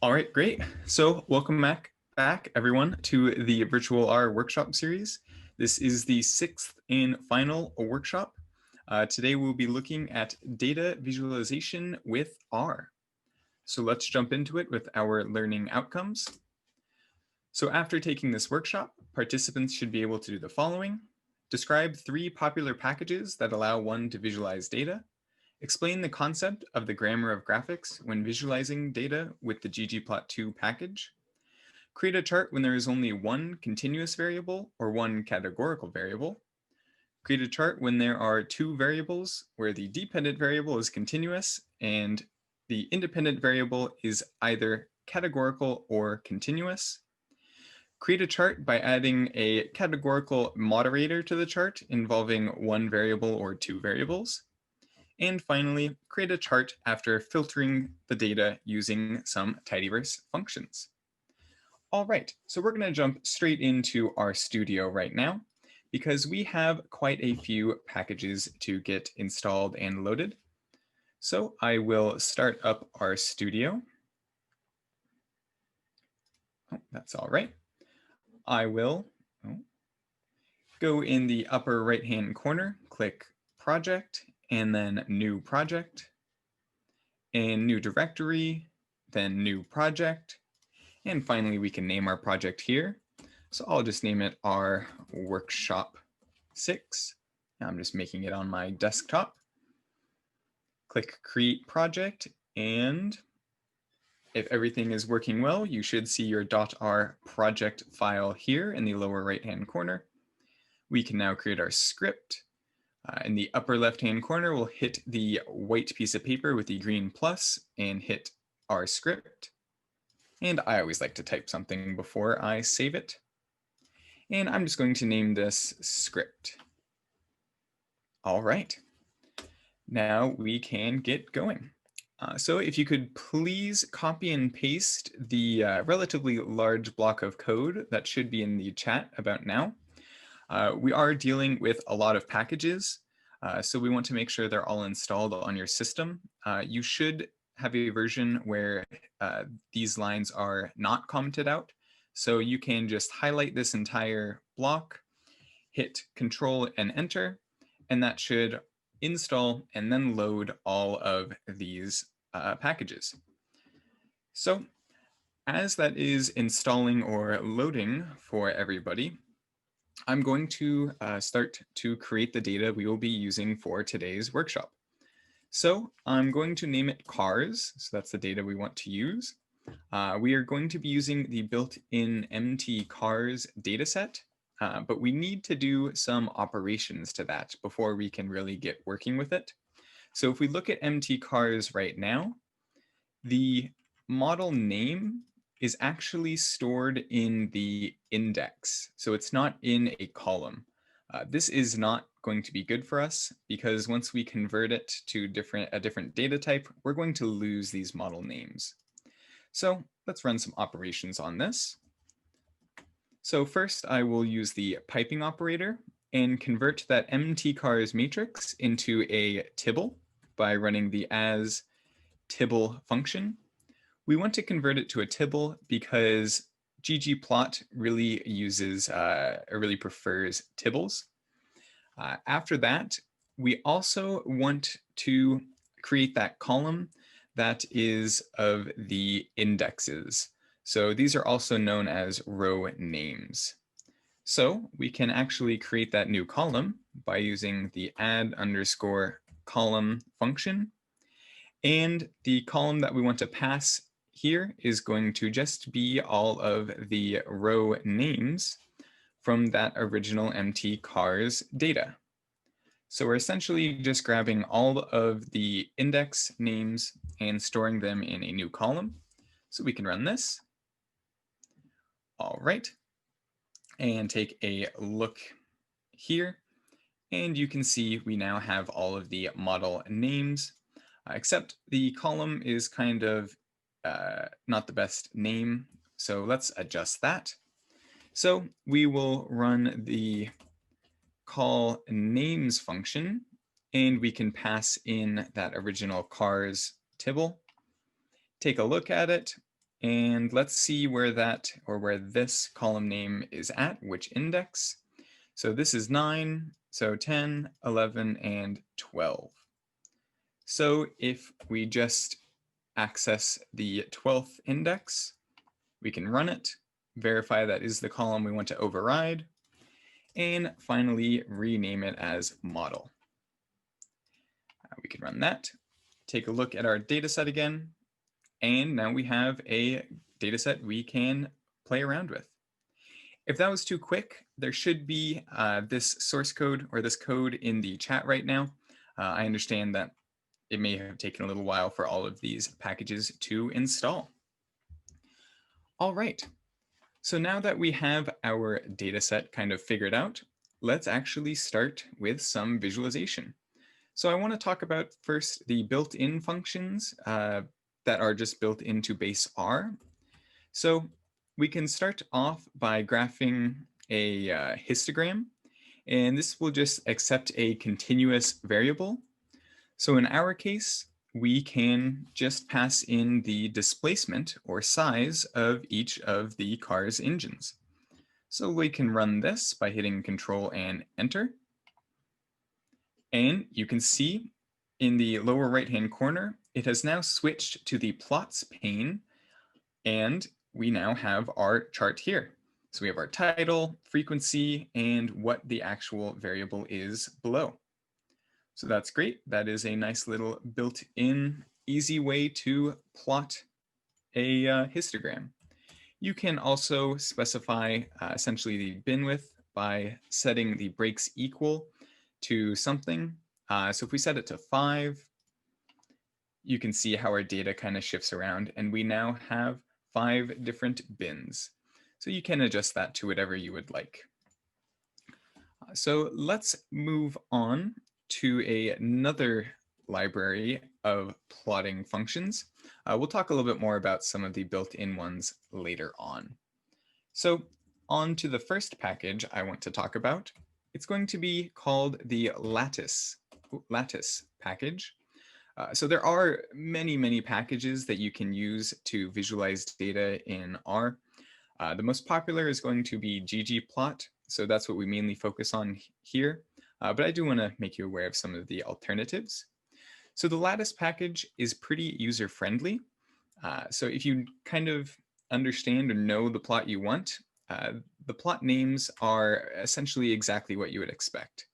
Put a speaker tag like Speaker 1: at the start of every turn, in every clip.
Speaker 1: All right, great. So welcome back everyone to the Virtual R workshop series. This is the sixth and final workshop. Today we'll be looking at data visualization with R. So let's jump into it with our learning outcomes. So after taking this workshop, participants should be able to do the following: describe 3 popular packages that allow one to visualize data, explain the concept of the grammar of graphics when visualizing data with the ggplot2 package, create a chart when there is only one continuous variable or one categorical variable, create a chart when there are 2 variables where the dependent variable is continuous and the independent variable is either categorical or continuous, create a chart by adding a categorical moderator to the chart involving 1 variable or 2 variables, and finally, create a chart after filtering the data using some tidyverse functions. All right, so we're going to jump straight into RStudio right now because we have quite a few packages to get installed and loaded. So I will start up RStudio. Oh, that's all right. I will go in the upper right-hand corner, click Project, and then New Project, and New Directory, then New Project, and finally we can name our project here. So I'll just name it our Workshop 6. I'm just making it on my desktop. Click Create Project, and if everything is working well, you should see your .r project file here in the lower right-hand corner. We can now create our script. In the upper left-hand corner, we'll hit the white piece of paper with the green plus and hit our script. And I always like to type something before I save it. And I'm just going to name this script. All right. Now we can get going. So if you could please copy and paste the relatively large block of code that should be in the chat about now. We are dealing with a lot of packages, so we want to make sure they're all installed on your system. You should have a version where these lines are not commented out. So you can just highlight this entire block, hit Control and Enter, and that should install and then load all of these packages. So as that is installing or loading for everybody, I'm going to start to create the data we will be using for today's workshop. So I'm going to name it cars. So that's the data we want to use. We are going to be using the built-in MT cars dataset, but we need to do some operations to that before we can really get working with it. So if we look at MT cars right now, the model name is actually stored in the index. So it's not in a column. This is not going to be good for us because once we convert it to a different data type, we're going to lose these model names. So let's run some operations on this. So first I will use the piping operator and convert that mtcars matrix into a tibble by running the as tibble function. We want to convert it to a tibble because ggplot really uses, really prefers tibbles. After that, we also want to create that column that is of the indexes. So these are also known as row names. So we can actually create that new column by using the add underscore column function. And the column that we want to pass here is going to just be all of the row names from that original MT cars data. So we're essentially just grabbing all of the index names and storing them in a new column. So we can run this. All right. And take a look here. And you can see we now have all of the model names, except the column is kind of not the best name. So let's adjust that. So we will run the call names function, and we can pass in that original cars tibble, take a look at it, And let's see where that, or where this column name is at, which index. So this is 9, so 10, 11, and 12. So if we just access the 12th index, we can run it, verify that is the column we want to override, and finally rename it as model. We can run that, take a look at our data set again, and now we have a data set we can play around with. If that was too quick, there should be this source code or this code in the chat right now. I understand that it may have taken a little while for all of these packages to install. All right, so now that we have our data set kind of figured out, let's actually start with some visualization. So I want to talk about first the built-in functions that are just built into base R. So we can start off by graphing a histogram, and this will just accept a continuous variable. So in our case, we can just pass in the displacement or size of each of the car's engines. So we can run this by hitting Control and Enter. And you can see in the lower right-hand corner, it has now switched to the plots pane, and we now have our chart here. So we have our title, frequency, and what the actual variable is below. So that's great. That is a nice little built-in, easy way to plot a histogram. You can also specify essentially the bin width by setting the breaks equal to something. So if we set it to 5, you can see how our data kind of shifts around, and we now have 5 different bins. So you can adjust that to whatever you would like. So let's move on to another library of plotting functions. We'll talk a little bit more about some of the built-in ones later on. So on to the first package I want to talk about. It's going to be called the Lattice Package. So there are many packages that you can use to visualize data in R. The most popular is going to be ggplot. So that's what we mainly focus on here. But I do want to make you aware of some of the alternatives. So the Lattice package is pretty user-friendly. So if you kind of understand or know the plot you want, the plot names are essentially exactly what you would expect.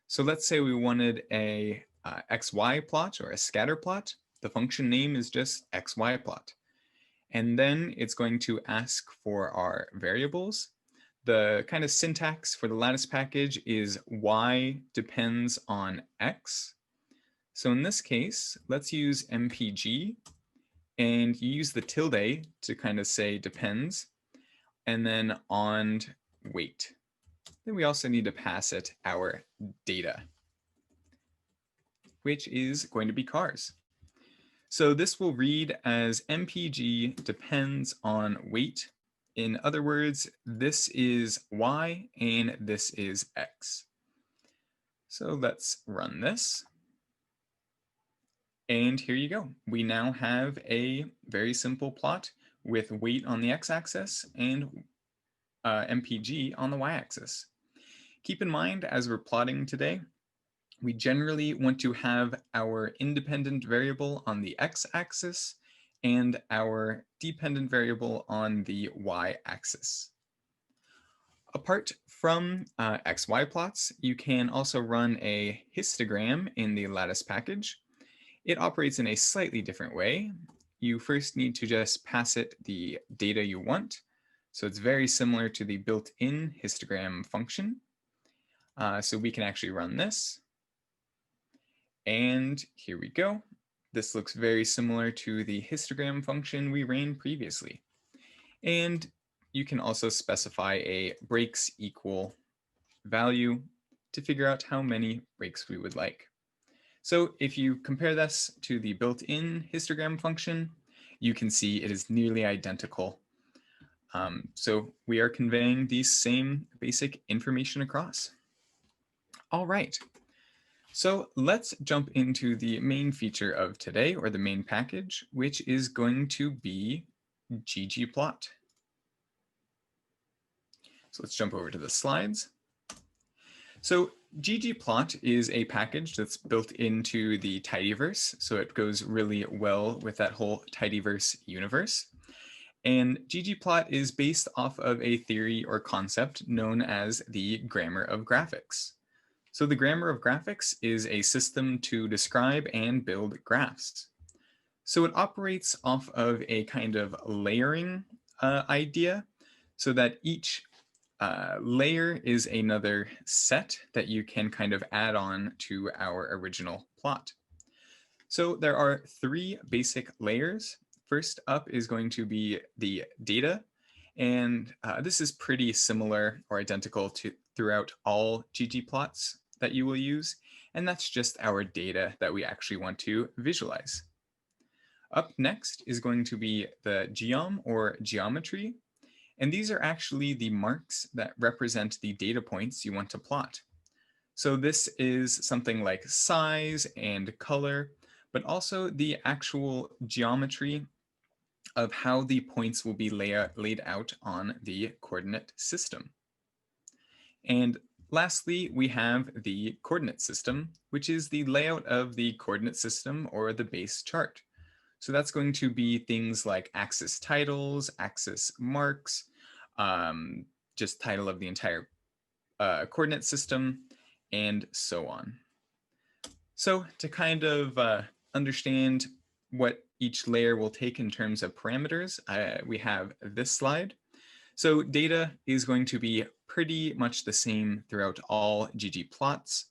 Speaker 1: So let's say we wanted a XY plot or a scatter plot. The function name is just XY plot. And then it's going to ask for our variables. The kind of syntax for the Lattice package is Y depends on X. So in this case, let's use MPG, and you use the tilde to kind of say depends, and then on weight. Then we also need to pass it our data, which is going to be cars. So this will read as MPG depends on weight. In other words, this is Y and this is X. So let's run this. And here you go. We now have a very simple plot with weight on the x-axis and MPG on the y-axis. Keep in mind, as we're plotting today, we generally want to have our independent variable on the x-axis and our dependent variable on the y-axis. Apart from XY plots, you can also run a histogram in the Lattice package. It operates in a slightly different way. You first need to just pass it the data you want. So it's very similar to the built-in histogram function. So we can actually run this. And here we go. This looks very similar to the histogram function we ran previously. And you can also specify a breaks equal value to figure out how many breaks we would like. So if you compare this to the built-in histogram function, you can see it is nearly identical. So we are conveying the same basic information across. All right. So let's jump into the main feature of today, or the main package, which is going to be ggplot. So let's jump over to the slides. So ggplot is a package that's built into the tidyverse, so it goes really well with that whole tidyverse universe. And ggplot is based off of a theory or concept known as the grammar of graphics. So the grammar of graphics is a system to describe and build graphs. So it operates off of a kind of layering idea, so that each layer is another set that you can kind of add on to our original plot. So there are three basic layers. First up is going to be the data, and this is pretty similar or identical to throughout all ggplots that you will use, and that's just our data that we actually want to visualize. Up next is going to be the geom or geometry, and these are actually the marks that represent the data points you want to plot. So this is something like size and color, but also the actual geometry of how the points will be laid out on the coordinate system. And lastly, we have the coordinate system, which is the layout of the coordinate system or the base chart. So that's going to be things like axis titles, axis marks, just title of the entire coordinate system, and so on. So to kind of understand what each layer will take in terms of parameters, we have this slide. So data is going to be pretty much the same throughout all ggplots,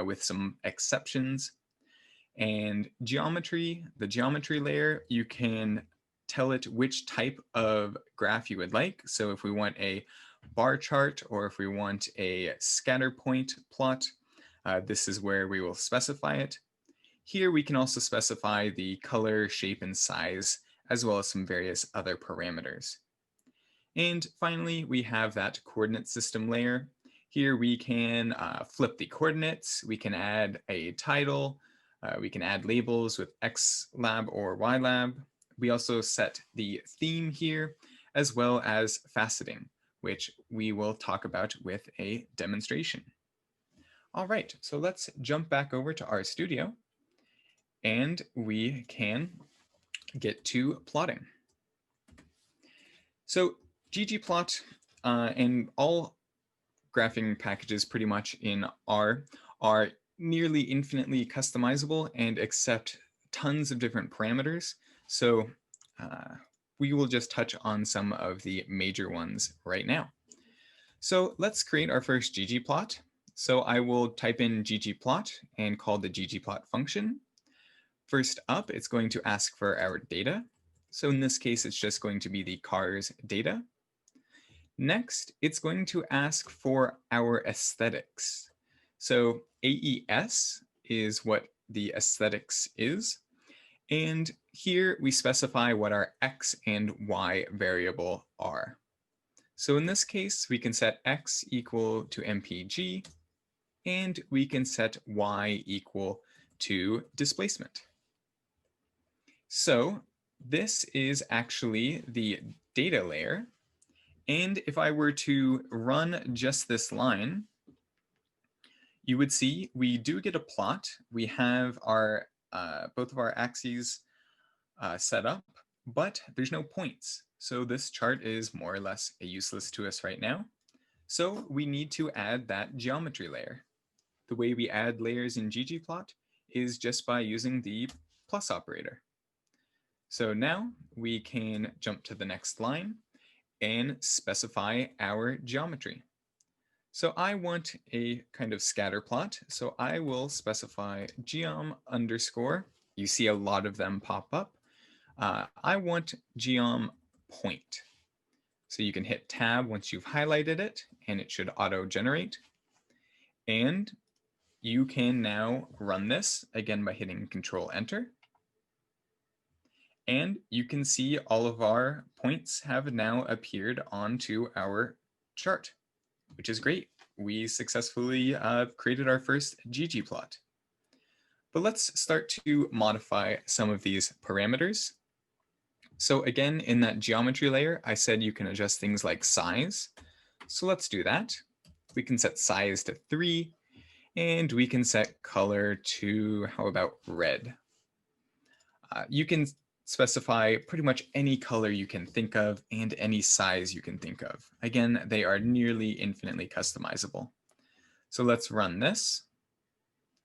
Speaker 1: with some exceptions. And geometry, the geometry layer, you can tell it which type of graph you would like. So if we want a bar chart or if we want a scatter point plot, this is where we will specify it. Here we can also specify the color, shape, and size, as well as some various other parameters. And finally, we have that coordinate system layer. Here we can flip the coordinates, we can add a title, we can add labels with X lab or Y lab. We also set the theme here, as well as faceting, which we will talk about with a demonstration. All right, so let's jump back over to RStudio, and we can get to plotting. So ggplot and all graphing packages pretty much in R are nearly infinitely customizable and accept tons of different parameters. So we will just touch on some of the major ones right now. So let's create our first ggplot. So I will type in ggplot and call the ggplot function. First up, it's going to ask for our data. So in this case, it's just going to be the cars data. Next, it's going to ask for our aesthetics. So AES is what the aesthetics is. And here we specify what our X and Y variable are. So in this case, we can set X equal to MPG, and we can set Y equal to displacement. So this is actually the data layer. And if I were to run just this line, you would see we do get a plot. We have our both of our axes set up, but there's no points. So this chart is more or less useless to us right now. So we need to add that geometry layer. The way we add layers in ggplot is just by using the plus operator. So now we can jump to the next line and specify our geometry. So I want a kind of scatter plot. So I will specify geom underscore. You see a lot of them pop up. I want geom point. So you can hit tab once you've highlighted it, and it should auto-generate. And you can now run this again by hitting Control Enter. And you can see all of our points have now appeared onto our chart, which is great. We successfully created our first ggplot. But let's start to modify some of these parameters. So again, in that geometry layer, I said you can adjust things like size. So let's do that. We can set size to 3, and we can set color to, how about red? You can specify pretty much any color you can think of and any size you can think of. Again, they are nearly infinitely customizable. So let's run this.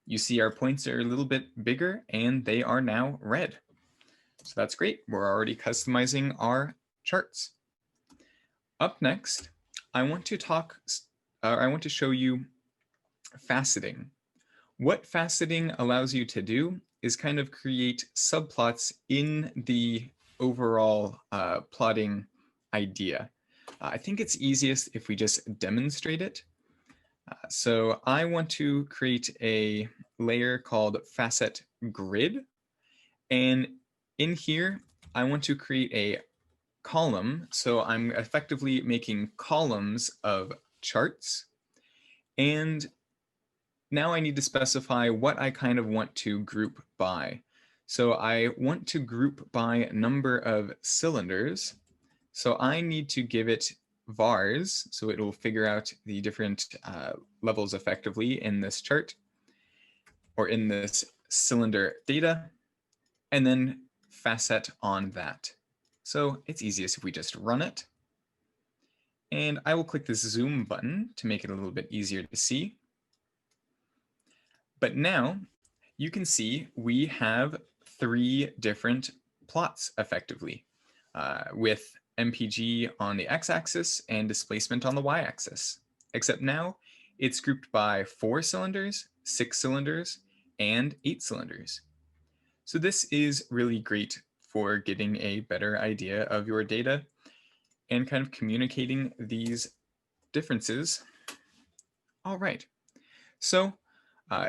Speaker 1: You see our points are a little bit bigger and they are now red. So that's great. We're already customizing our charts. Up next, I want to show you faceting. What faceting allows you to do is kind of create subplots in the overall plotting idea. I think it's easiest if we just demonstrate it. So I want to create a layer called Facet Grid. And in here, I want to create a column. So I'm effectively making columns of charts. And now I need to specify what I kind of want to group by. So I want to group by number of cylinders. So I need to give it vars, so it will figure out the different levels effectively in this chart or in this cylinder data, and then facet on that. So it's easiest if we just run it. And I will click the zoom button to make it a little bit easier to see. But now you can see we have 3 different plots effectively with MPG on the x-axis and displacement on the y-axis. Except now it's grouped by 4 cylinders, 6 cylinders, and 8 cylinders. So this is really great for getting a better idea of your data and kind of communicating these differences. All right, so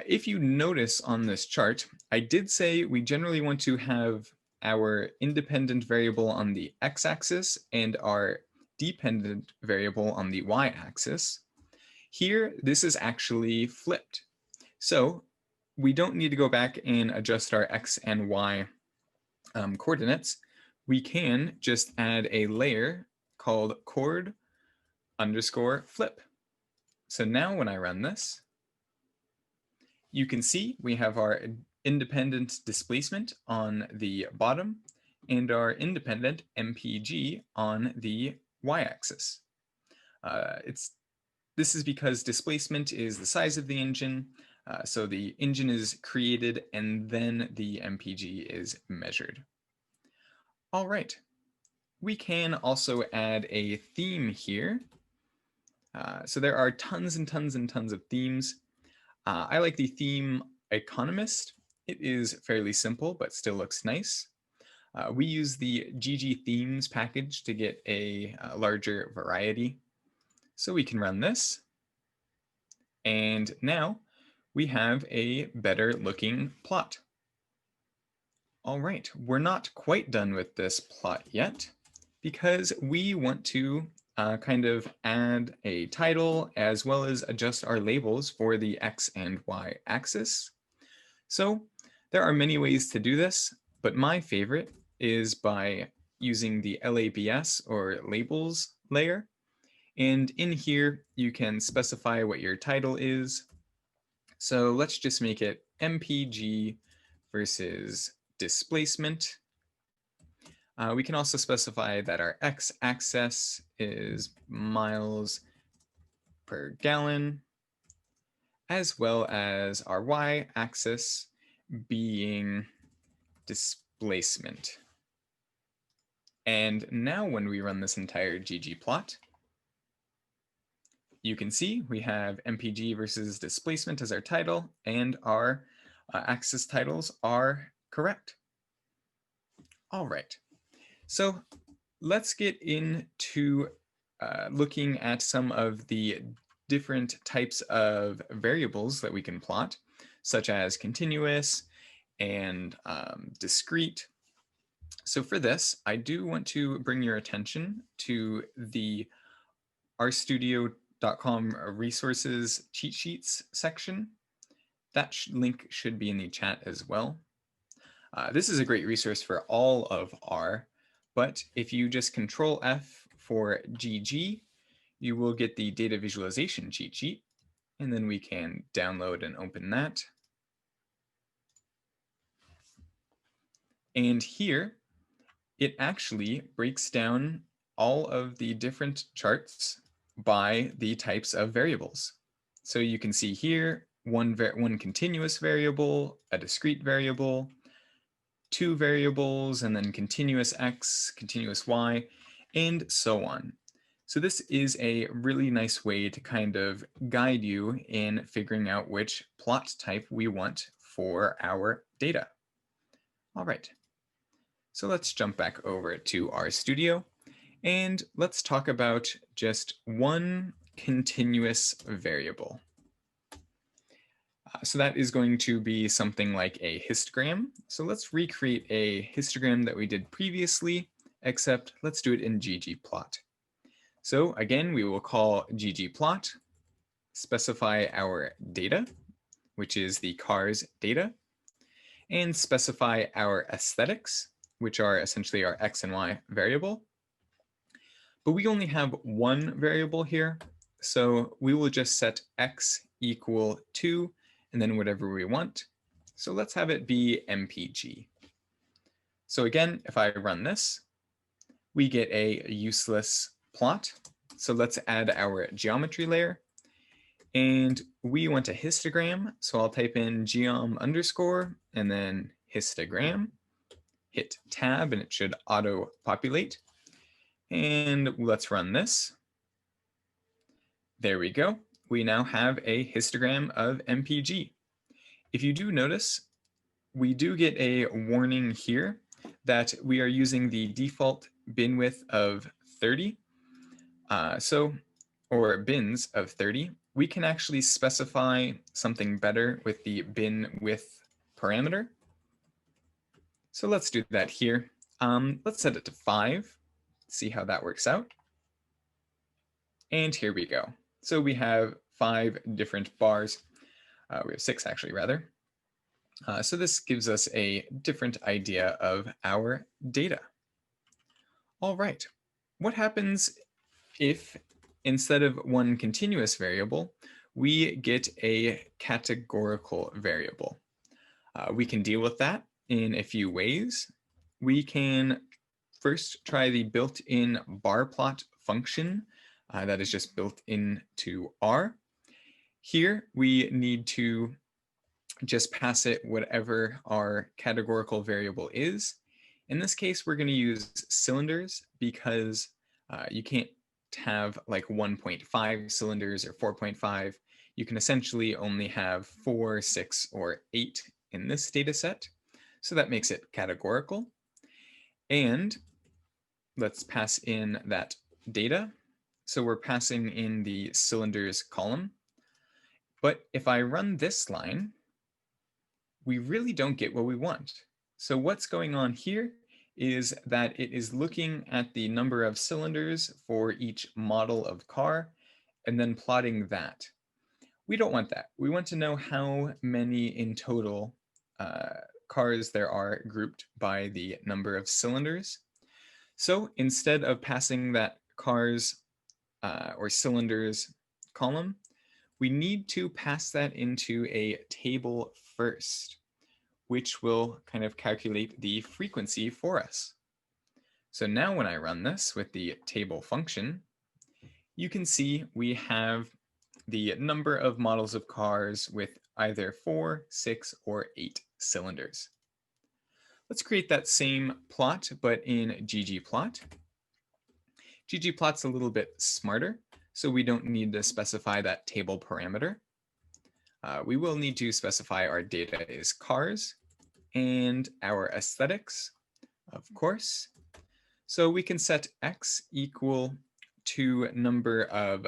Speaker 1: if you notice on this chart, I did say we generally want to have our independent variable on the x-axis and our dependent variable on the y-axis. Here, this is actually flipped. So we don't need to go back and adjust our x and y coordinates. We can just add a layer called chord underscore flip. So now when I run this, you can see we have our independent displacement on the bottom and our independent MPG on the y-axis. This is because displacement is the size of the engine, so the engine is created and then the MPG is measured. All right, we can also add a theme here. So there are tons and tons and tons of themes. I like the theme Economist. It is fairly simple, but still looks nice. We use the GG themes package to get a larger variety. So we can run this. And now we have a better looking plot. All right, we're not quite done with this plot yet because we want to kind of add a title as well as adjust our labels for the X and Y axis. So there are many ways to do this, but my favorite is by using the LABS or labels layer. And in here, you can specify what your title is. So let's just make it MPG versus displacement. We can also specify that our x-axis is miles per gallon, as well as our y-axis being displacement. And now when we run this entire ggplot, you can see we have MPG versus displacement as our title, and our axis titles are correct. All right. So let's get into looking at some of the different types of variables that we can plot, such as continuous and discrete. So for this, I do want to bring your attention to the RStudio.com resources cheat sheets section. That link should be in the chat as well. This is a great resource for all of R, but if you just Control F for GG, you will get the data visualization cheat sheet, and then we can download and open that. And here, it actually breaks down all of the different charts by the types of variables. So you can see here, one continuous variable, a discrete variable, two variables, and then continuous X, continuous Y, and so on. So this is a really nice way to kind of guide you in figuring out which plot type we want for our data. All right, so let's jump back over to RStudio, and let's talk about just one continuous variable. So that is going to be something like a histogram. So let's recreate a histogram that we did previously, except let's do it in ggplot. So again, we will call ggplot, specify our data, which is the cars data, and specify our aesthetics, which are essentially our X and Y variable. But we only have one variable here, so we will just set X equal to and then whatever we want. So let's have it be MPG. So again, if I run this, we get a useless plot. So let's add our geometry layer. And we want a histogram. So I'll type in geom underscore and then histogram. Hit tab and it should auto populate. And let's run this. There we go. We now have a histogram of MPG. If you do notice, we do get a warning here that we are using the default bin width of 30, or bins of 30. We can actually specify something better with the bin width parameter. So let's do that here. Let's set it to 5, see how that works out. And here we go. So we have 5 different bars. We have 6 actually, rather. So this gives us a different idea of our data. All right, what happens if instead of one continuous variable, we get a categorical variable? We can deal with that in a few ways. We can first try the built-in bar plot function that is just built into R. Here we need to just pass it whatever our categorical variable is. In this case, we're going to use cylinders because you can't have like 1.5 cylinders or 4.5. You can essentially only have 4, 6, or 8 in this data set. So that makes it categorical. And let's pass in that data. So we're passing in the cylinders column. But if I run this line, we really don't get what we want. So what's going on here is that it is looking at the number of cylinders for each model of car and then plotting that. We don't want that. We want to know how many in total cars there are grouped by the number of cylinders. So instead of passing that cars or cylinders column, we need to pass that into a table first, which will kind of calculate the frequency for us. So now when I run this with the table function, you can see we have the number of models of cars with either 4, 6, or 8 cylinders. Let's create that same plot, but in ggplot. ggplot's a little bit smarter, so we don't need to specify that table parameter. We will need to specify our data is cars and our aesthetics, of course. So we can set X equal to number of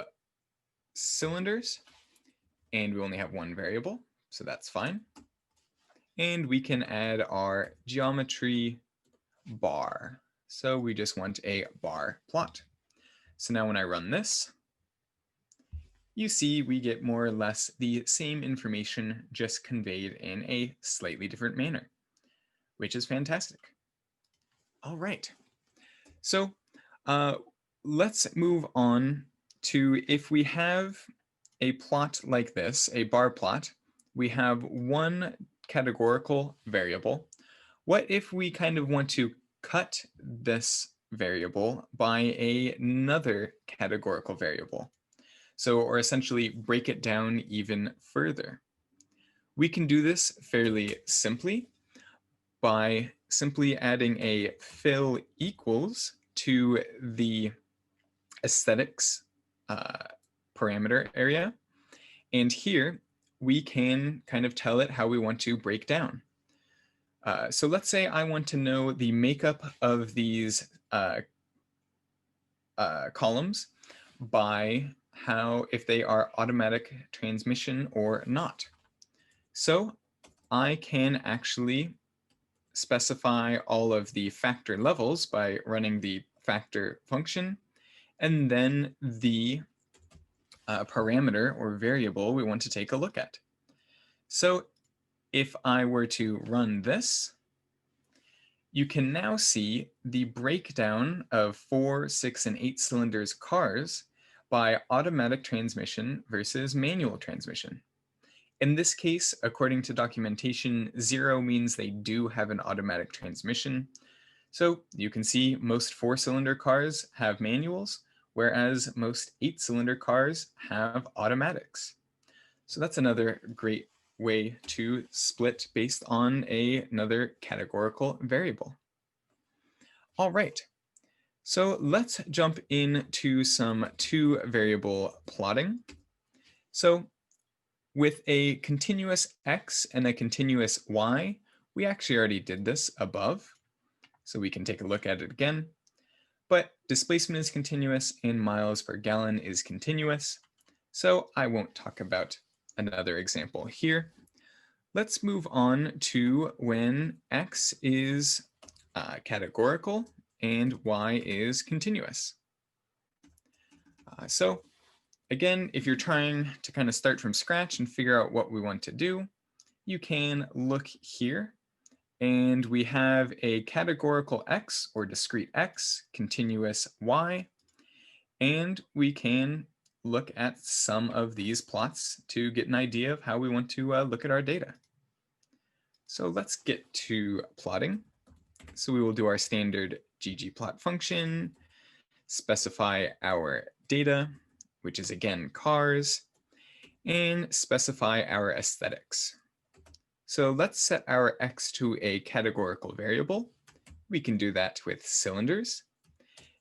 Speaker 1: cylinders, and we only have one variable, so that's fine. And we can add our geometry bar. So we just want a bar plot. So now when I run this, you see we get more or less the same information, just conveyed in a slightly different manner, which is fantastic. All right. So let's move on to if we have a plot like this, a bar plot, we have one categorical variable. What if we kind of want to cut this variable by another categorical variable? So, or essentially break it down even further. We can do this fairly simply by simply adding a fill equals to the aesthetics parameter area. And here we can kind of tell it how we want to break down. So let's say I want to know the makeup of these columns by how, if they are automatic transmission or not. So I can actually specify all of the factor levels by running the factor function, and then the parameter or variable we want to take a look at. So if I were to run this, you can now see the breakdown of 4, 6, and 8 cylinders cars by automatic transmission versus manual transmission. In this case, according to documentation, 0 means they do have an automatic transmission. So you can see most 4-cylinder cars have manuals, whereas most 8-cylinder cars have automatics. So that's another great way to split based on another categorical variable. All right, so let's jump into some 2-variable plotting. So with a continuous x and a continuous y, we actually already did this above, so we can take a look at it again. But displacement is continuous and miles per gallon is continuous, so I won't talk about another example here. Let's move on to when x is categorical and y is continuous. So again, if you're trying to kind of start from scratch and figure out what we want to do, you can look here, and we have a categorical x or discrete x, continuous y, and we can look at some of these plots to get an idea of how we want to look at our data. So let's get to plotting. So we will do our standard ggplot function, specify our data, which is again cars, and specify our aesthetics. So let's set our x to a categorical variable. We can do that with cylinders.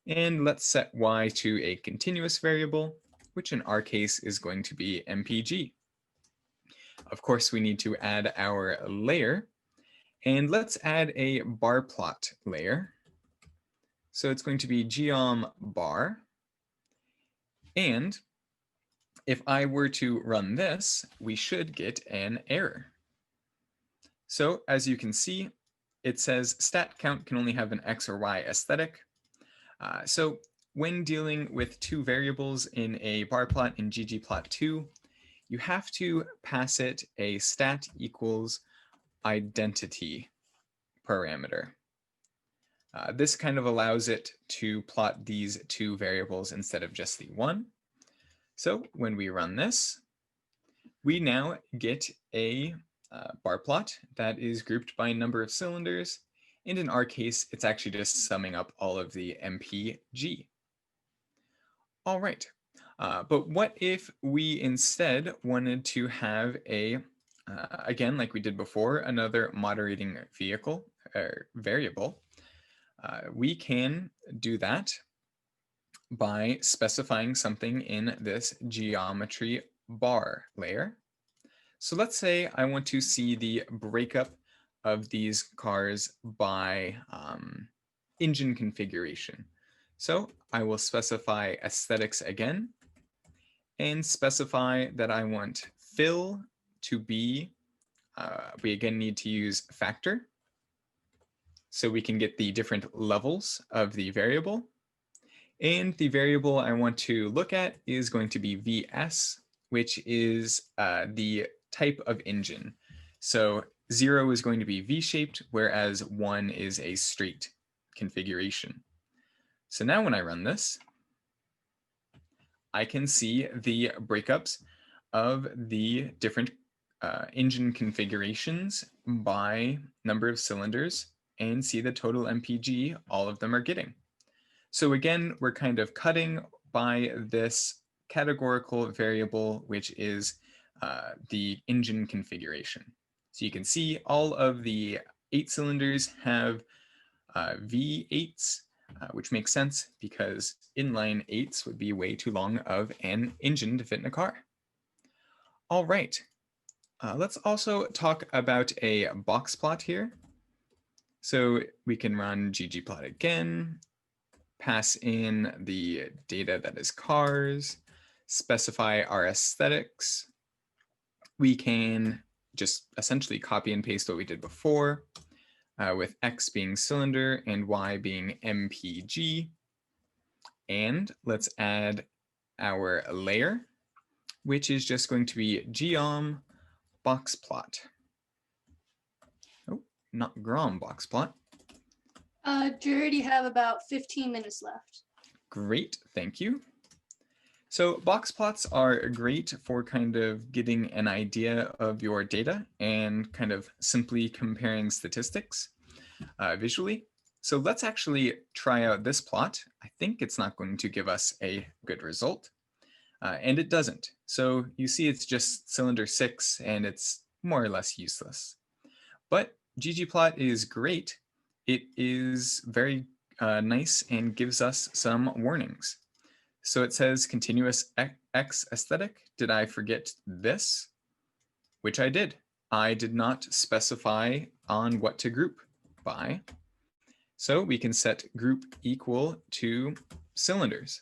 Speaker 1: And let's set y to a continuous variable, which in our case is going to be mpg. Of course, we need to add our layer, and let's add a bar plot layer. So it's going to be geom bar. And if I were to run this, we should get an error. So as you can see, it says stat count can only have an x or y aesthetic. So when dealing with 2 variables in a bar plot in ggplot2, you have to pass it a stat equals identity parameter. This kind of allows it to plot these 2 variables instead of just the one. So when we run this, we now get a bar plot that is grouped by number of cylinders. And in our case, it's actually just summing up all of the mpg. All right, but what if we instead wanted to have a, again, like we did before, another moderating vehicle or variable? We can do that by specifying something in this geometry bar layer. So let's say I want to see the breakup of these cars by engine configuration. So I will specify aesthetics again and specify that I want fill to be, we again need to use factor so we can get the different levels of the variable. And the variable I want to look at is going to be VS, which is the type of engine. So 0 is going to be V-shaped, whereas 1 is a straight configuration. So now when I run this, I can see the breakups of the different engine configurations by number of cylinders and see the total MPG all of them are getting. So again, we're kind of cutting by this categorical variable, which is the engine configuration. So you can see all of the 8 cylinders have V8s, which makes sense because inline 8s would be way too long of an engine to fit in a car. All right, let's also talk about a box plot here. So we can run ggplot again, pass in the data that is cars, specify our aesthetics. We can just essentially copy and paste what we did before, with X being cylinder and Y being MPG. And let's add our layer, which is just going to be geom box plot. Oh, not grom box plot.
Speaker 2: Jared, you have about 15 minutes left.
Speaker 1: Great, thank you. So box plots are great for kind of getting an idea of your data and kind of simply comparing statistics visually. So let's actually try out this plot. I think it's not going to give us a good result, and it doesn't. So you see it's just cylinder 6 and it's more or less useless. But ggplot is great. It is very nice and gives us some warnings. So it says continuous X aesthetic. Did I forget this? Which I did. I did not specify on what to group by. So we can set group equal to cylinders.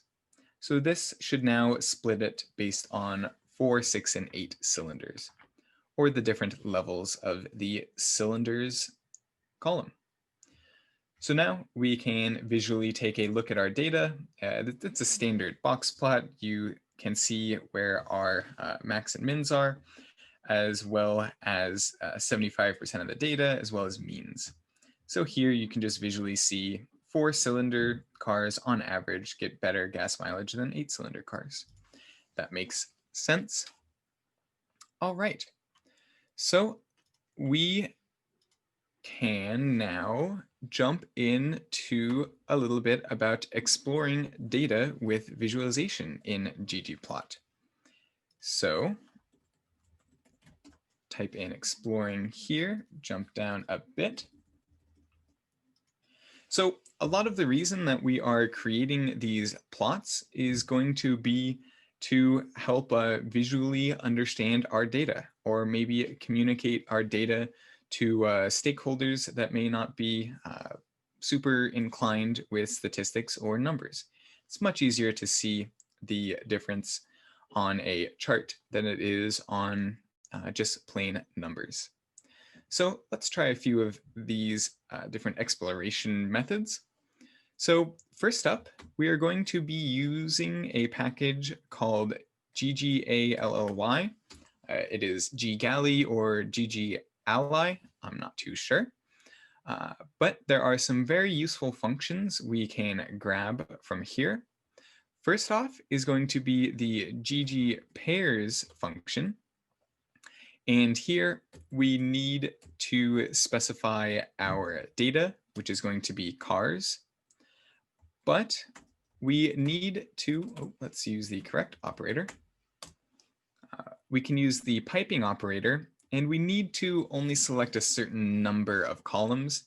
Speaker 1: So this should now split it based on 4, 6, and 8 cylinders, or the different levels of the cylinders column. So now we can visually take a look at our data. It's a standard box plot. You can see where our max and mins are, as well as 75% of the data, as well as means. So here you can just visually see 4-cylinder cars on average get better gas mileage than 8-cylinder cars. That makes sense. All right. So we can now jump into a little bit about exploring data with visualization in ggplot. So type in exploring here, jump down a bit. So a lot of the reason that we are creating these plots is going to be to help visually understand our data, or maybe communicate our data to stakeholders that may not be super inclined with statistics or numbers. It's much easier to see the difference on a chart than it is on just plain numbers. So let's try a few of these different exploration methods. So first up, we are going to be using a package called ggally. It is ggally or ggally, I'm not too sure. But there are some very useful functions we can grab from here. First off is going to be the ggpairs function. And here we need to specify our data, which is going to be cars. But we need to, let's use the correct operator. We can use the piping operator, and we need to only select a certain number of columns.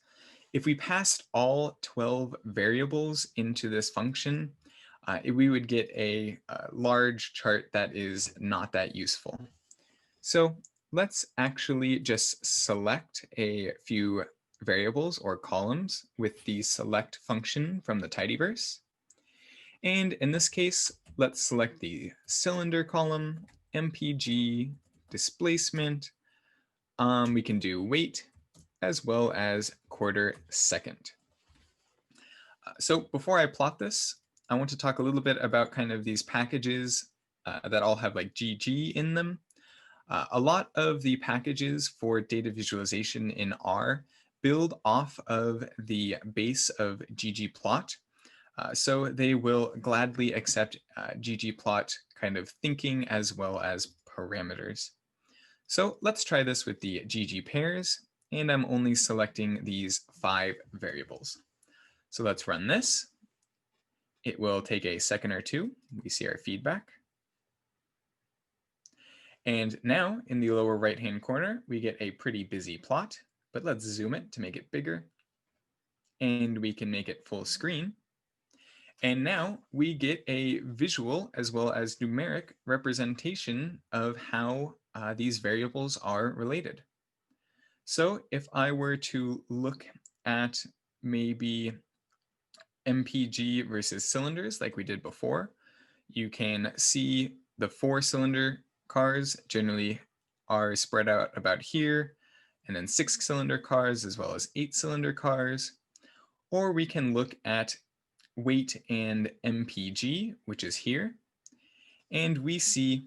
Speaker 1: If we passed all 12 variables into this function, we would get a large chart that is not that useful. So let's actually just select a few variables or columns with the select function from the tidyverse. And in this case, let's select the cylinder column, MPG, displacement. We can do weight as well as quarter second. So before I plot this, I want to talk a little bit about kind of these packages that all have like GG in them. A lot of the packages for data visualization in R build off of the base of ggplot. So they will gladly accept ggplot kind of thinking as well as parameters. So let's try this with the ggpairs, and I'm only selecting these 5 variables. So let's run this. It will take a second or two. We see our feedback. And now in the lower right-hand corner, we get a pretty busy plot, but let's zoom it to make it bigger. And we can make it full screen. And now we get a visual as well as numeric representation of how these variables are related. So if I were to look at maybe MPG versus cylinders like we did before, you can see the 4-cylinder cars generally are spread out about here, and then 6-cylinder cars as well as 8-cylinder cars. Or we can look at weight and MPG, which is here, and we see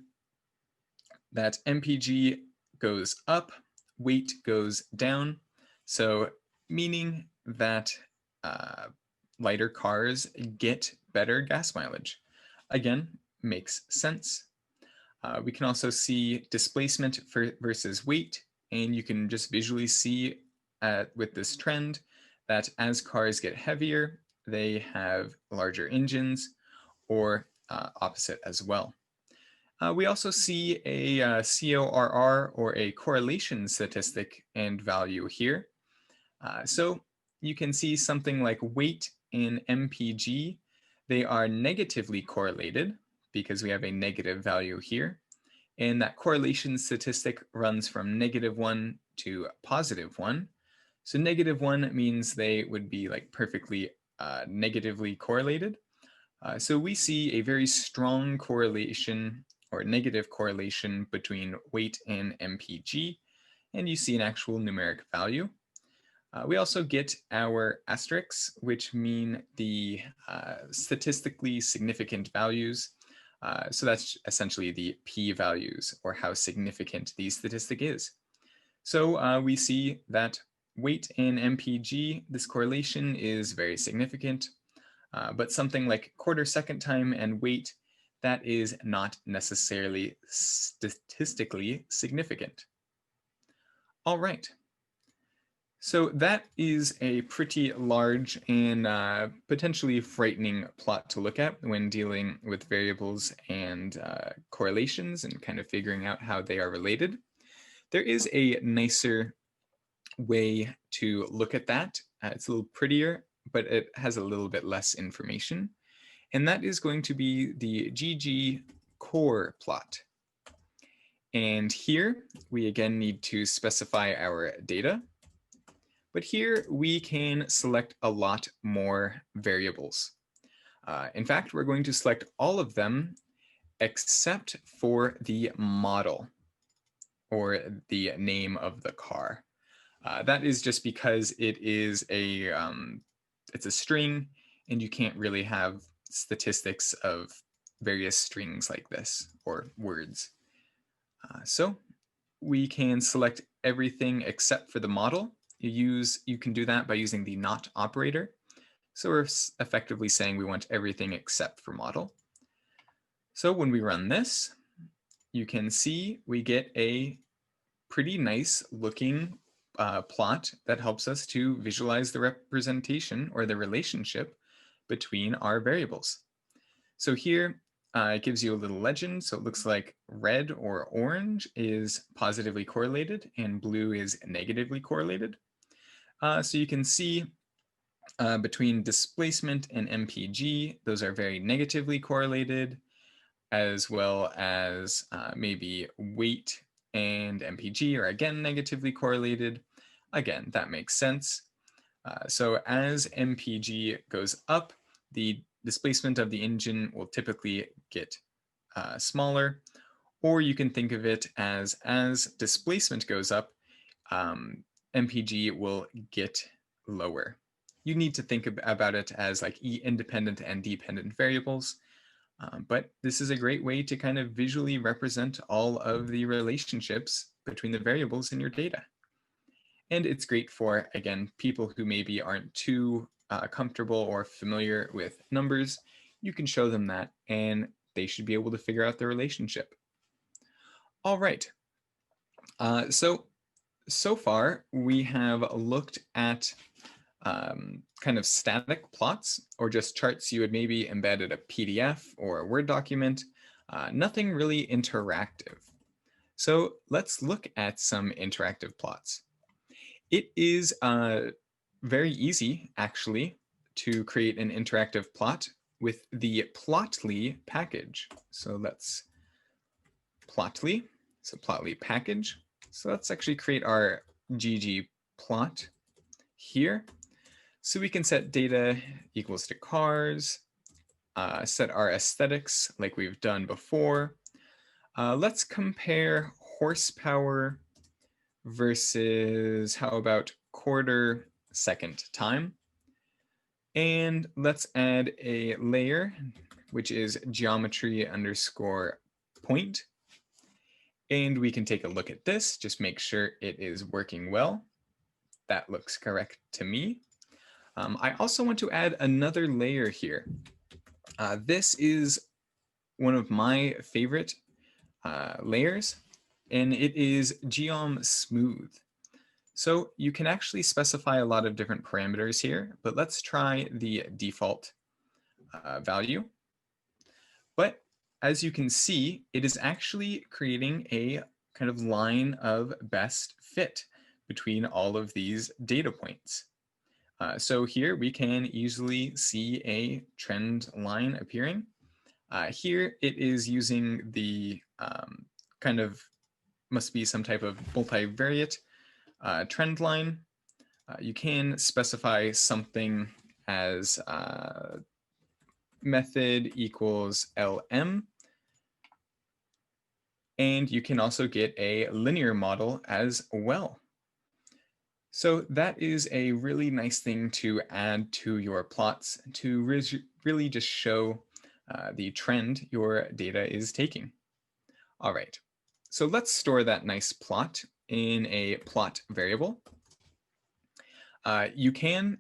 Speaker 1: that MPG goes up, weight goes down, so meaning that lighter cars get better gas mileage. Again, makes sense. We can also see displacement versus weight, and you can just visually see with this trend that as cars get heavier, they have larger engines, or opposite as well. We also see a CORR, or a correlation statistic and value here. So you can see something like weight in MPG, they are negatively correlated because we have a negative value here. And that correlation statistic runs from -1 to +1. So -1 means they would be like perfectly negatively correlated. So we see a very strong correlation or negative correlation between weight and MPG, and you see an actual numeric value. We also get our asterisks, which mean the statistically significant values. So that's essentially the p-values, or how significant the statistic is. So we see that weight and MPG, this correlation is very significant, but something like quarter-second time and weight, that is not necessarily statistically significant. All right. So that is a pretty large and potentially frightening plot to look at when dealing with variables and correlations and kind of figuring out how they are related. There is a nicer way to look at that. It's a little prettier, but it has a little bit less information. And that is going to be the GG core plot. And here we again need to specify our data. But here we can select a lot more variables. In fact, we're going to select all of them except for the model, or the name of the car. That is just because it is it's a string, and you can't really have statistics of various strings like this, or words. So we can select everything except for the model. You can do that by using the not operator. So we're effectively saying we want everything except for model. So when we run this, you can see we get a pretty nice looking plot that helps us to visualize the representation, or the relationship between our variables. So here it gives you a little legend. So it looks like red or orange is positively correlated and blue is negatively correlated. So you can see between displacement and MPG, those are very negatively correlated, as well as maybe weight and MPG are again negatively correlated. Again, that makes sense. So as MPG goes up, the displacement of the engine will typically get smaller, or you can think of it as displacement goes up, MPG will get lower. You need to think about it as like independent and dependent variables, but this is a great way to kind of visually represent all of the relationships between the variables in your data. And it's great for, again, people who maybe aren't too comfortable or familiar with numbers, you can show them that and they should be able to figure out the relationship. All right. So far we have looked at kind of static plots or just charts you would maybe embed in a PDF or a Word document, nothing really interactive. So let's look at some interactive plots. It is very easy, actually, to create an interactive plot with the Plotly package. So let's Plotly, so Plotly package. So let's actually create our ggplot here. So we can set data equals to cars, set our aesthetics like we've done before. Let's compare horsepower versus, how about quarter second time? And let's add a layer, which is geometry underscore point. And we can take a look at this, just make sure it is working well. That looks correct to me. I also want to add another layer here. This is one of my favorite layers, and it is geom smooth. So you can actually specify a lot of different parameters here, but let's try the default value. But as you can see, it is actually creating a kind of line of best fit between all of these data points. So here we can easily see a trend line appearing. Here it is using the kind of, must be some type of multivariate trend line. You can specify something as method equals LM. And you can also get a linear model as well. So that is a really nice thing to add to your plots to really just show the trend your data is taking. All right, so let's store that nice plot in a plot variable. You can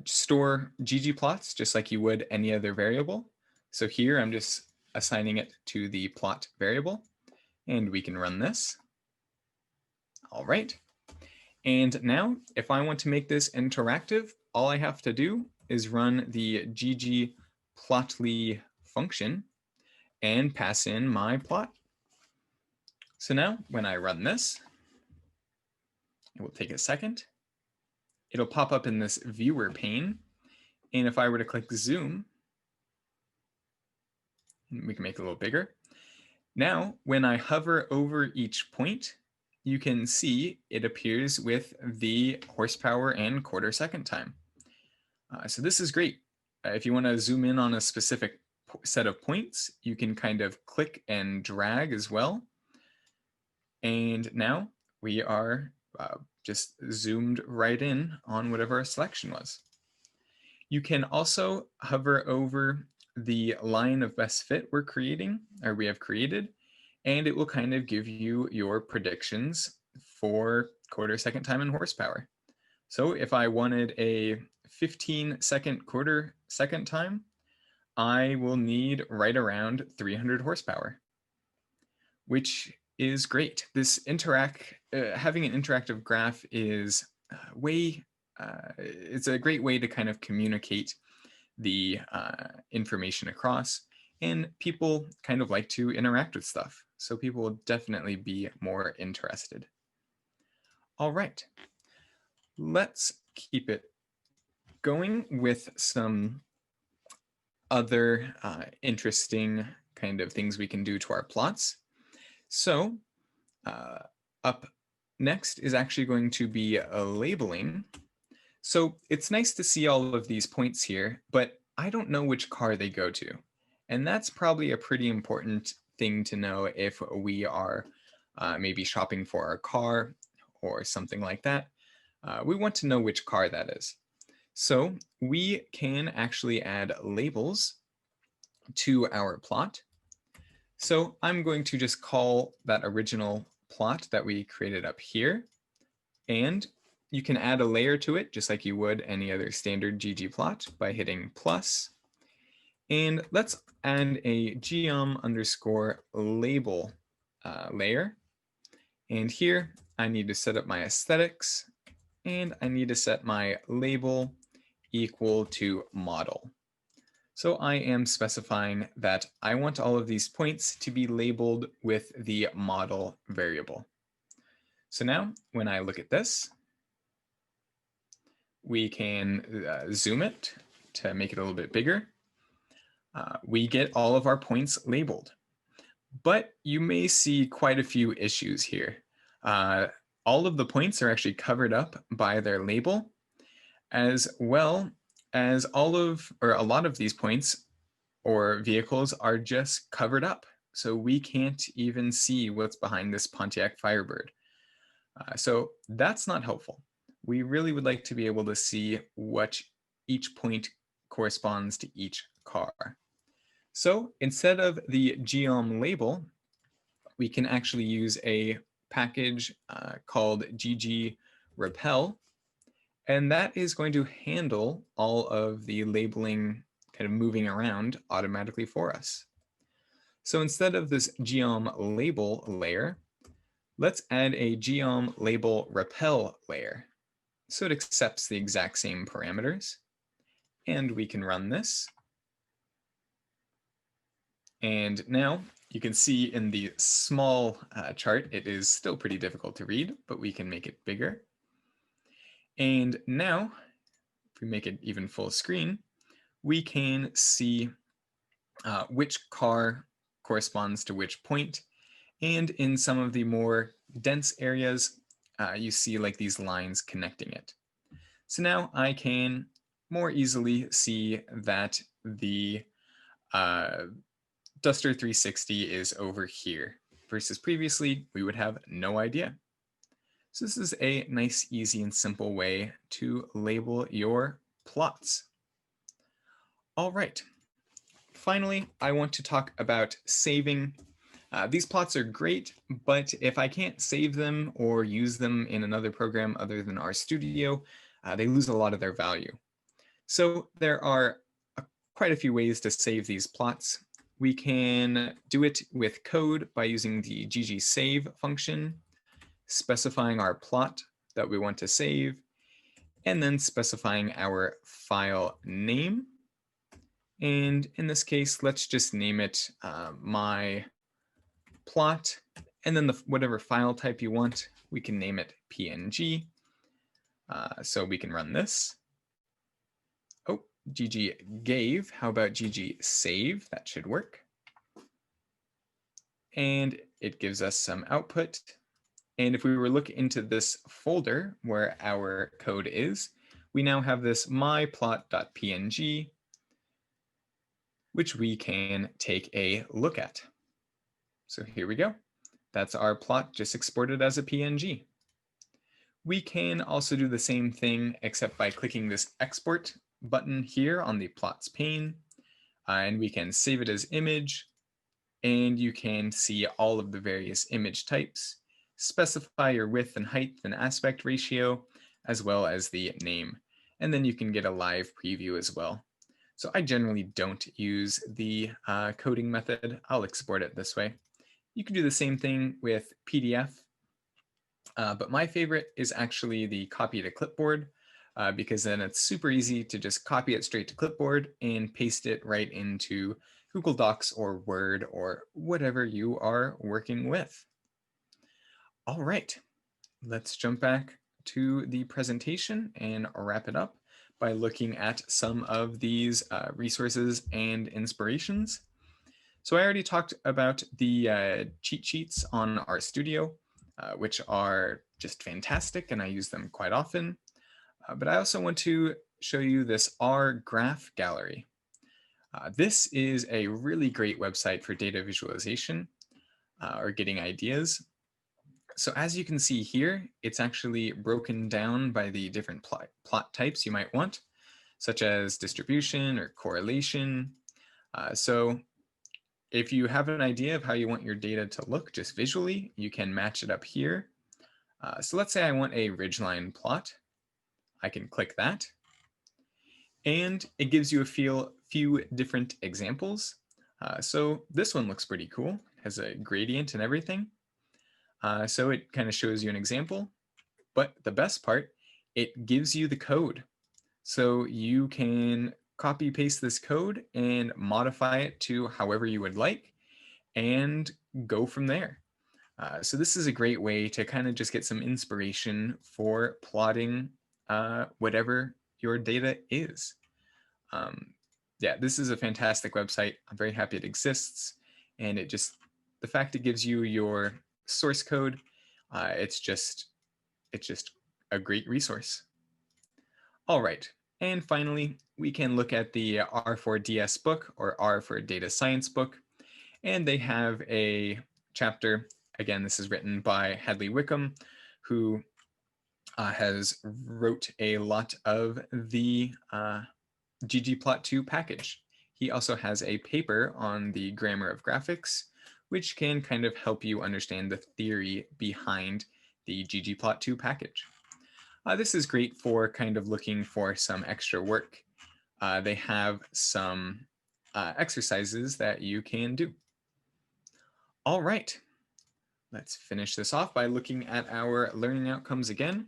Speaker 1: store ggplots just like you would any other variable. So here I'm just assigning it to the plot variable, and we can run this. All right. And now, if I want to make this interactive, all I have to do is run the ggplotly function and pass in my plot. So now, when I run this, it will take a second. It'll pop up in this viewer pane. And if I were to click zoom, we can make it a little bigger. Now, when I hover over each point, you can see it appears with the horsepower and quarter second time. So this is great. If you want to zoom in on a specific set of points, you can kind of click and drag as well. And now we are just zoomed right in on whatever our selection was. You can also hover over the line of best fit we're creating, or we have created, and it will kind of give you your predictions for quarter second time and horsepower. So if I wanted a 15-second quarter second time, I will need right around 300 horsepower, which is great. This having an interactive graph is it's a great way to kind of communicate the information across, and people kind of like to interact with stuff. So people will definitely be more interested. All right, let's keep it going with some other interesting kind of things we can do to our plots. So up next is actually going to be a labeling. So it's nice to see all of these points here, but I don't know which car they go to. And that's probably a pretty important thing to know if we are maybe shopping for our car or something like that. We want to know which car that is. So we can actually add labels to our plot. So I'm going to just call that original plot that we created up here. And you can add a layer to it just like you would any other standard ggplot by hitting plus. And let's add a geom_label layer. And here I need to set up my aesthetics, and I need to set my label equal to model. So I am specifying that I want all of these points to be labeled with the model variable. So now when I look at this, we can zoom it to make it a little bit bigger. We get all of our points labeled, but you may see quite a few issues here. All of the points are actually covered up by their label, as well as a lot of these points or vehicles are just covered up. So we can't even see what's behind this Pontiac Firebird. So that's not helpful. We really would like to be able to see what each point corresponds to each car. So instead of the geom label, we can actually use a package called ggRepel, and that is going to handle all of the labeling kind of moving around automatically for us. So instead of this geom label layer, let's add a geom label repel layer. So it accepts the exact same parameters. And we can run this. And now you can see in the small chart, it is still pretty difficult to read, but we can make it bigger. And now, if we make it even full screen, we can see which car corresponds to which point. And in some of the more dense areas, you see like these lines connecting it. So now I can more easily see that the Duster 360 is over here, versus previously we would have no idea. So this is a nice, easy, and simple way to label your plots. All right. Finally, I want to talk about saving. These plots are great, but if I can't save them or use them in another program other than RStudio, they lose a lot of their value. So there are quite a few ways to save these plots. We can do it with code by using the ggsave function, specifying our plot that we want to save, and then specifying our file name. And in this case, let's just name it my plot, and then whatever file type you want, we can name it PNG. So we can run this. Oh, ggave. How about ggsave? That should work. And it gives us some output. And if we were looking into this folder where our code is, we now have this myplot.png, which we can take a look at. So here we go. That's our plot just exported as a PNG. We can also do the same thing, except by clicking this export button here on the plots pane, and we can save it as image, and you can see all of the various image types, specify your width and height and aspect ratio, as well as the name. And then you can get a live preview as well. So I generally don't use the coding method. I'll export it this way. You can do the same thing with PDF, but my favorite is actually the copy to clipboard, because then it's super easy to just copy it straight to clipboard and paste it right into Google Docs or Word or whatever you are working with. All right, let's jump back to the presentation and wrap it up by looking at some of these resources and inspirations. So I already talked about the cheat sheets on RStudio, which are just fantastic, and I use them quite often. But I also want to show you this R graph gallery. This is a really great website for data visualization or getting ideas. So as you can see here, it's actually broken down by the different plot types you might want, such as distribution or correlation. So if you have an idea of how you want your data to look just visually, you can match it up here. So let's say I want a ridgeline plot. I can click that, and it gives you a few different examples. So this one looks pretty cool, has a gradient and everything. So it kind of shows you an example, but the best part, it gives you the code. So you can copy paste this code and modify it to however you would like and go from there. So this is a great way to kind of just get some inspiration for plotting whatever your data is. Yeah, this is a fantastic website. I'm very happy it exists. And the fact it gives you your source code, it's just a great resource. All right. And finally, we can look at the R4DS book, or R for Data Science book. And they have a chapter. Again, this is written by Hadley Wickham, who has wrote a lot of the ggplot2 package. He also has a paper on the grammar of graphics, which can kind of help you understand the theory behind the ggplot2 package. This is great for kind of looking for some extra work. They have some exercises that you can do. All right, let's finish this off by looking at our learning outcomes again.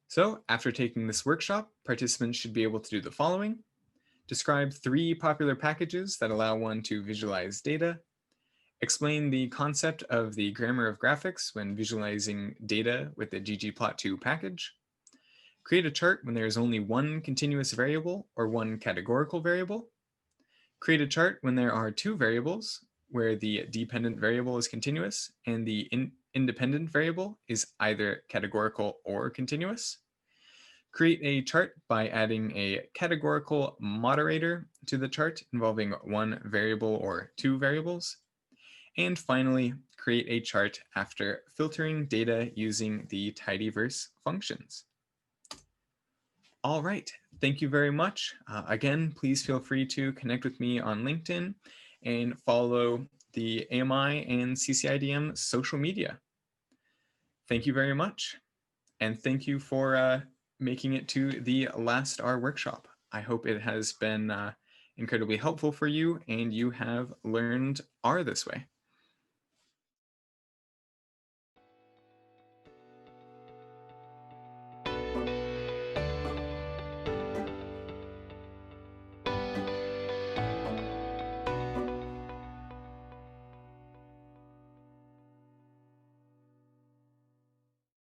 Speaker 1: So after taking this workshop, participants should be able to do the following. Describe 3 popular packages that allow one to visualize data. Explain the concept of the grammar of graphics when visualizing data with the ggplot2 package. Create a chart when there is only one continuous variable or one categorical variable. Create a chart when there are 2 variables, where the dependent variable is continuous and the independent variable is either categorical or continuous. Create a chart by adding a categorical moderator to the chart involving 1 variable or 2 variables. And finally, create a chart after filtering data using the tidyverse functions. All right, thank you very much. Again, please feel free to connect with me on LinkedIn and follow the AMI and CCIDM social media. Thank you very much. And thank you for making it to the last R workshop. I hope it has been incredibly helpful for you and you have learned R this way.